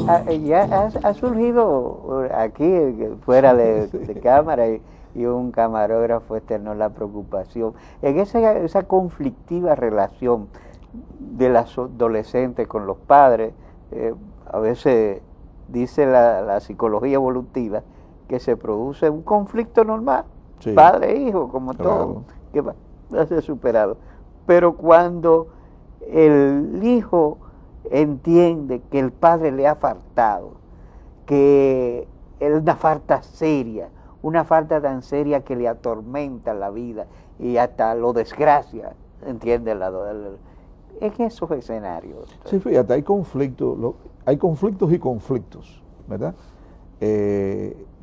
Ya ha surgido aquí, fuera de cámara, y un camarógrafo externó la preocupación en esa conflictiva relación de las adolescentes con los padres. A veces dice la psicología evolutiva que se produce un conflicto normal, Sí, padre-hijo, como todo, claro. que va a ser superado. Pero cuando el hijo entiende que el padre le ha faltado, que es una falta seria, una falta tan seria que le atormenta la vida y hasta lo desgracia, entiende en esos escenarios. Sí, fíjate, hay conflictos y conflictos, ¿verdad?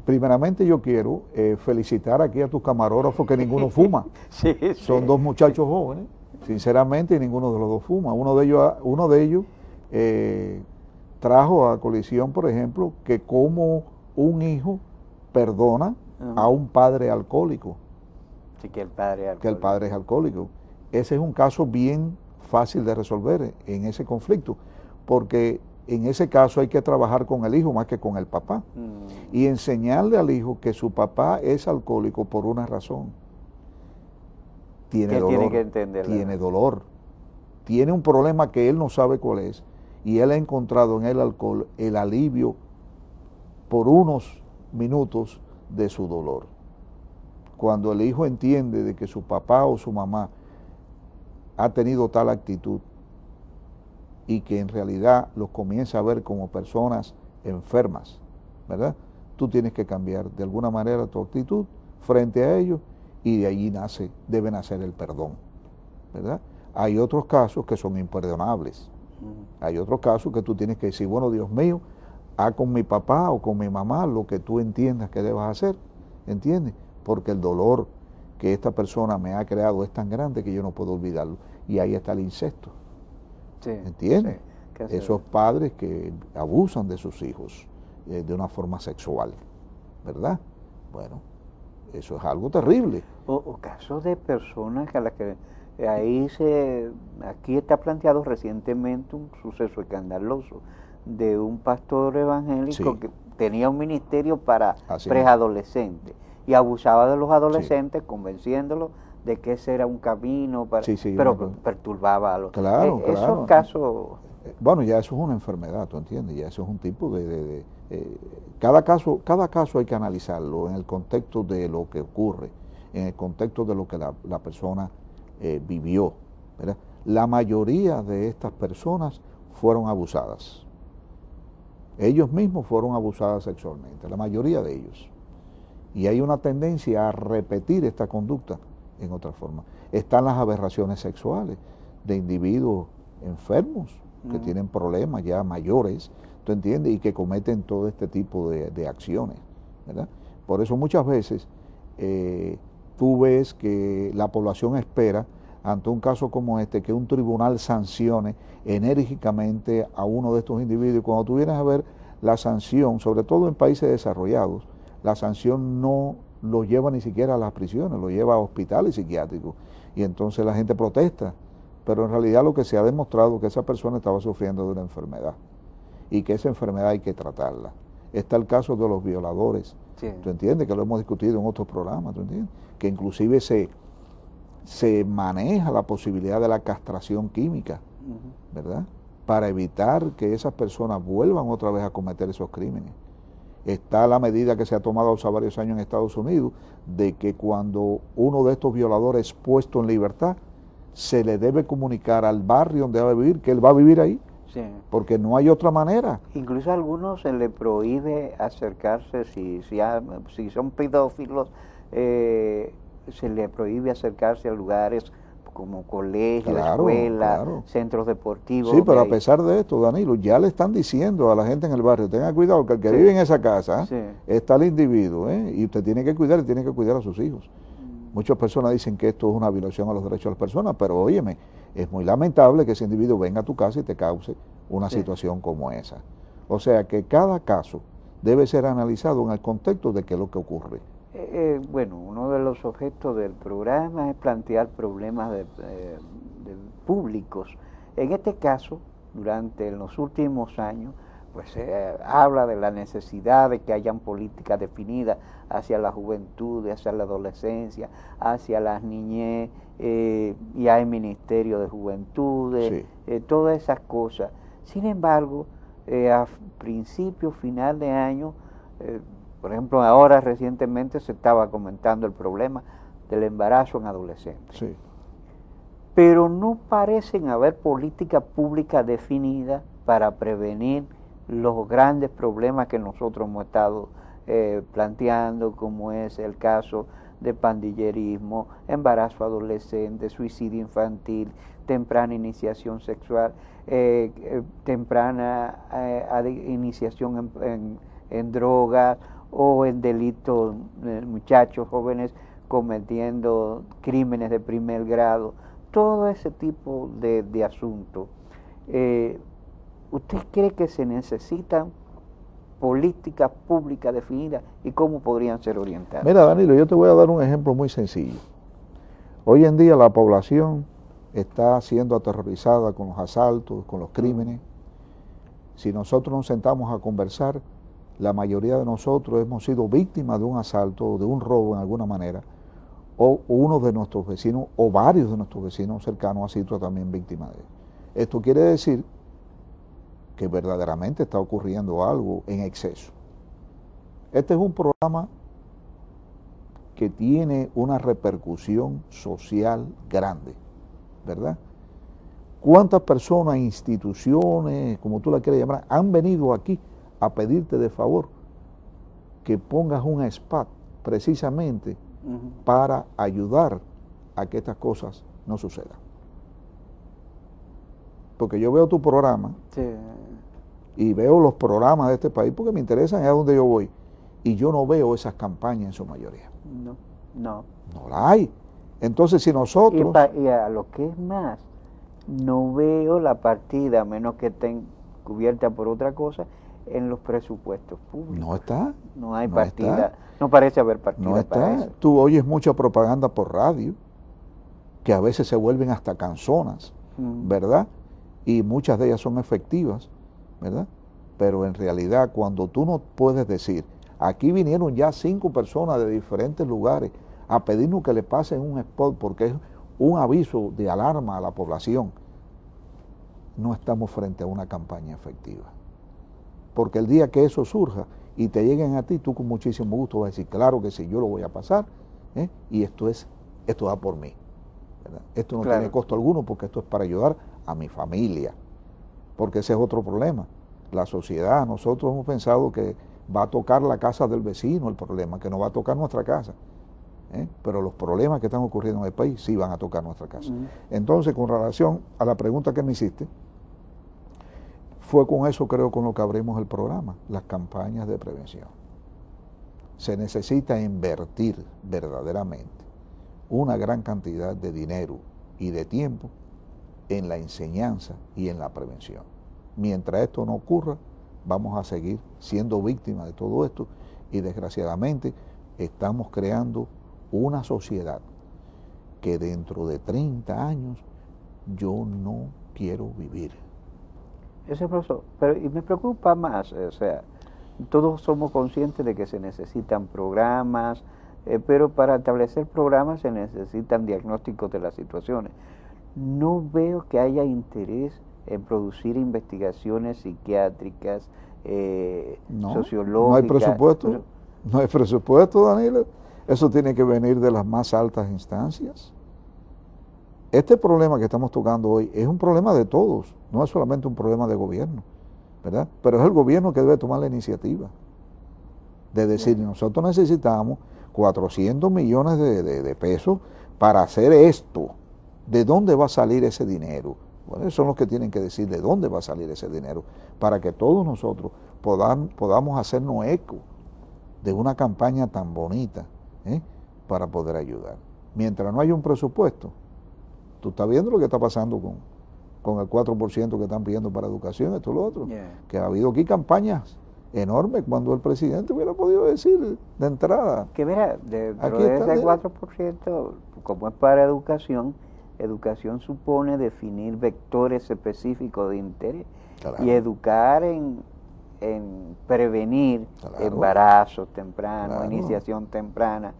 Primeramente yo quiero felicitar aquí a tus camarógrafos que ninguno fuma. Sí, Son sí. dos muchachos jóvenes, sinceramente, y ninguno de los dos fuma. Uno de ellos trajo a colisión, por ejemplo, que como un hijo perdona a un padre alcohólico, Sí, que el padre que el padre es alcohólico. Ese es un caso bien fácil de resolver en ese conflicto, porque en ese caso hay que trabajar con el hijo más que con el papá, y enseñarle al hijo que su papá es alcohólico por una razón. Tiene que dolor, tiene que entenderlo. tiene dolor, tiene un problema que él no sabe cuál es, y él ha encontrado en el alcohol el alivio por unos minutos de su dolor. Cuando el hijo entiende de que su papá o su mamá ha tenido tal actitud y que en realidad los comienza a ver como personas enfermas, ¿verdad? Tú tienes que cambiar de alguna manera tu actitud frente a ellos, y de allí debe nacer el perdón, ¿verdad? Hay otros casos que son imperdonables. Hay otros casos que tú tienes que decir, bueno, Dios mío, haz con mi papá o con mi mamá lo que tú entiendas que debas hacer, ¿entiendes? Porque el dolor que esta persona me ha creado es tan grande que yo no puedo olvidarlo. Y ahí está el incesto, Sí, ¿entiendes? sí, Esos padres que abusan de sus hijos de una forma sexual, ¿verdad? Bueno, eso es algo terrible. O casos de personas a las que aquí está planteado recientemente un suceso escandaloso de un pastor evangélico Sí. que tenía un ministerio para Así preadolescentes y abusaba de los Sí. adolescentes, convenciéndolos de que ese era un camino para, Sí, sí, pero una cosa. perturbaba a los Claro, esos claro. casos. Bueno, ya eso es una enfermedad, ¿tú entiendes? Ya eso es un tipo cada caso hay que analizarlo en el contexto de lo que ocurre, en el contexto de lo que la persona vivió, ¿verdad? La mayoría de estas personas fueron abusadas. Ellos mismos fueron abusados sexualmente, la mayoría de ellos. Y hay una tendencia a repetir esta conducta en otra forma. Están las aberraciones sexuales de individuos enfermos que tienen problemas ya mayores, ¿tú entiendes? Y que cometen todo este tipo de acciones, ¿verdad? Por eso muchas veces tú ves que la población espera ante un caso como este que un tribunal sancione enérgicamente a uno de estos individuos, y cuando tú vienes a ver la sanción, sobre todo en países desarrollados, la sanción no lo lleva ni siquiera a las prisiones, lo lleva a hospitales psiquiátricos, y entonces la gente protesta, pero en realidad lo que se ha demostrado es que esa persona estaba sufriendo de una enfermedad, y que esa enfermedad hay que tratarla. Está el caso de los violadores, Sí. ¿tú entiendes? Que lo hemos discutido en otros programas, ¿tú entiendes? Que inclusive se maneja la posibilidad de la castración química, ¿verdad? Para evitar que esas personas vuelvan otra vez a cometer esos crímenes. Está la medida que se ha tomado hace varios años en Estados Unidos de que cuando uno de estos violadores es puesto en libertad, se le debe comunicar al barrio donde va a vivir que él va a vivir ahí, Sí. porque no hay otra manera. Incluso a algunos se le prohíbe acercarse, si son pedófilos, se le prohíbe acercarse a lugares como colegios, Claro, escuelas, claro. centros deportivos. Sí, donde pero a hay- pesar de esto, Danilo, ya le están diciendo a la gente en el barrio, tenga cuidado, que el que Sí. vive en esa casa Sí. está el individuo, y usted tiene que cuidar y tiene que cuidar a sus hijos. Muchas personas dicen que esto es una violación a los derechos de las personas, pero óyeme, es muy lamentable que ese individuo venga a tu casa y te cause una Sí. situación como esa. O sea que cada caso debe ser analizado en el contexto de qué es lo que ocurre. Bueno, uno de los objetos del programa es plantear problemas de públicos. En este caso, durante los últimos años, pues habla de la necesidad de que hayan políticas definidas hacia la juventud, hacia la adolescencia, hacia las niñez, y hay ministerio de juventudes, Sí. Todas esas cosas. Sin embargo, a principio, final de año, por ejemplo, ahora recientemente se estaba comentando el problema del embarazo en adolescentes. Sí. Pero no parecen haber políticas públicas definidas para prevenir los grandes problemas que nosotros hemos estado planteando, como es el caso de pandillerismo, embarazo adolescente, suicidio infantil, temprana iniciación sexual, temprana iniciación en drogas o en delitos, muchachos jóvenes cometiendo crímenes de primer grado, todo ese tipo de asuntos. ¿Usted cree que se necesitan políticas públicas definidas y cómo podrían ser orientadas? Mira, Danilo, yo te voy a dar un ejemplo muy sencillo. Hoy en día la población está siendo aterrorizada con los asaltos, con los crímenes. Si nosotros nos sentamos a conversar, la mayoría de nosotros hemos sido víctimas de un asalto, de un robo en alguna manera, o uno de nuestros vecinos, o varios de nuestros vecinos cercanos ha sido también víctima de él. Esto quiere decir que verdaderamente está ocurriendo algo en exceso. Este es un programa que tiene una repercusión social grande, ¿verdad? ¿Cuántas personas, instituciones, como tú la quieras llamar, han venido aquí a pedirte de favor que pongas un spot precisamente para ayudar a que estas cosas no sucedan? Porque yo veo tu programa, sí, y veo los programas de este país porque me interesan, es a donde yo voy, y yo no veo esas campañas en su mayoría. No la hay. Entonces, si nosotros... Y a lo que es más, no veo la partida, a menos que estén cubierta por otra cosa, en los presupuestos públicos. No está. No hay partida, no parece haber partida. No está. Para eso. Tú oyes mucha propaganda por radio, que a veces se vuelven hasta canzonas, ¿verdad? Y muchas de ellas son efectivas, ¿verdad? Pero en realidad, cuando tú no puedes decir, aquí vinieron ya 5 personas de diferentes lugares a pedirnos que le pasen un spot porque es un aviso de alarma a la población, no estamos frente a una campaña efectiva. Porque el día que eso surja y te lleguen a ti, tú con muchísimo gusto vas a decir, claro que sí, yo lo voy a pasar, y esto va por mí, ¿verdad? Esto no tiene costo alguno porque esto es para ayudar a mi familia, porque ese es otro problema. La sociedad, nosotros hemos pensado que va a tocar la casa del vecino el problema, que no va a tocar nuestra casa, pero los problemas que están ocurriendo en el país sí van a tocar nuestra casa. Entonces, con relación a la pregunta que me hiciste, fue con eso, creo, con lo que abrimos el programa, las campañas de prevención. Se necesita invertir verdaderamente una gran cantidad de dinero y de tiempo en la enseñanza y en la prevención. Mientras esto no ocurra, vamos a seguir siendo víctimas de todo esto y desgraciadamente estamos creando una sociedad que dentro de 30 años yo no quiero vivir. Ese profesor, pero y me preocupa más, o sea, todos somos conscientes de que se necesitan programas, pero para establecer programas se necesitan diagnósticos de las situaciones. No veo que haya interés en producir investigaciones psiquiátricas, sociológicas. No hay presupuesto, no hay presupuesto, Danilo. Eso tiene que venir de las más altas instancias. Este problema que estamos tocando hoy es un problema de todos, no es solamente un problema de gobierno, ¿verdad? Pero es el gobierno que debe tomar la iniciativa de decir, nosotros necesitamos 400 millones de pesos para hacer esto. ¿De dónde va a salir ese dinero? Bueno, son los que tienen que decir de dónde va a salir ese dinero para que todos nosotros podamos hacernos eco de una campaña tan bonita, para poder ayudar. Mientras no haya un presupuesto, tú estás viendo lo que está pasando con el 4% que están pidiendo para educación, esto y lo otro, que ha habido aquí campañas enormes cuando el presidente hubiera podido decir de entrada. Que mira, dentro de ese 4%, como es para educación supone definir vectores específicos de interés y educar en en prevenir Claro. embarazos tempranos, Claro. iniciación temprana,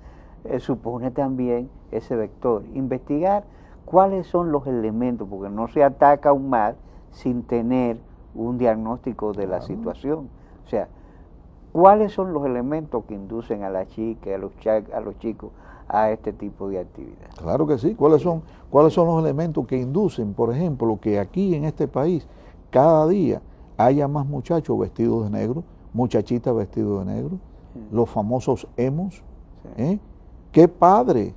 supone también ese vector. Investigar cuáles son los elementos, porque no se ataca un mal sin tener un diagnóstico de la Claro. situación. O sea, ¿cuáles son los elementos que inducen a la chica, a los chicos a este tipo de actividad? Claro que sí. ¿Cuáles son los elementos que inducen, por ejemplo, que aquí en este país cada día haya más muchachos vestidos de negro, muchachitas vestidos de negro, los famosos emos? Sí. ¿Qué padre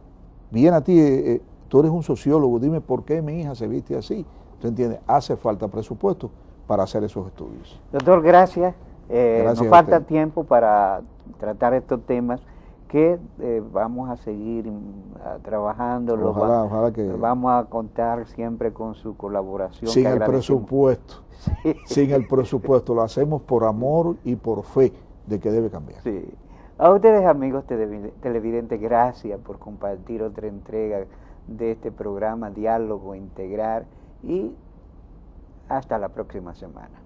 viene a ti? Tú eres un sociólogo, dime por qué mi hija se viste así. ¿Tú entiendes? Hace falta presupuesto para hacer esos estudios. Doctor, gracias. Gracias Nos a falta usted. tiempo para tratar estos temas que vamos a seguir trabajando. Ojalá que Vamos a contar siempre con su colaboración. sin que el agradecemos. presupuesto, Sí. sin el presupuesto, lo hacemos por amor y por fe de que debe cambiar. Sí. A ustedes, amigos televidentes, gracias por compartir otra entrega de este programa Diálogo Integral y hasta la próxima semana.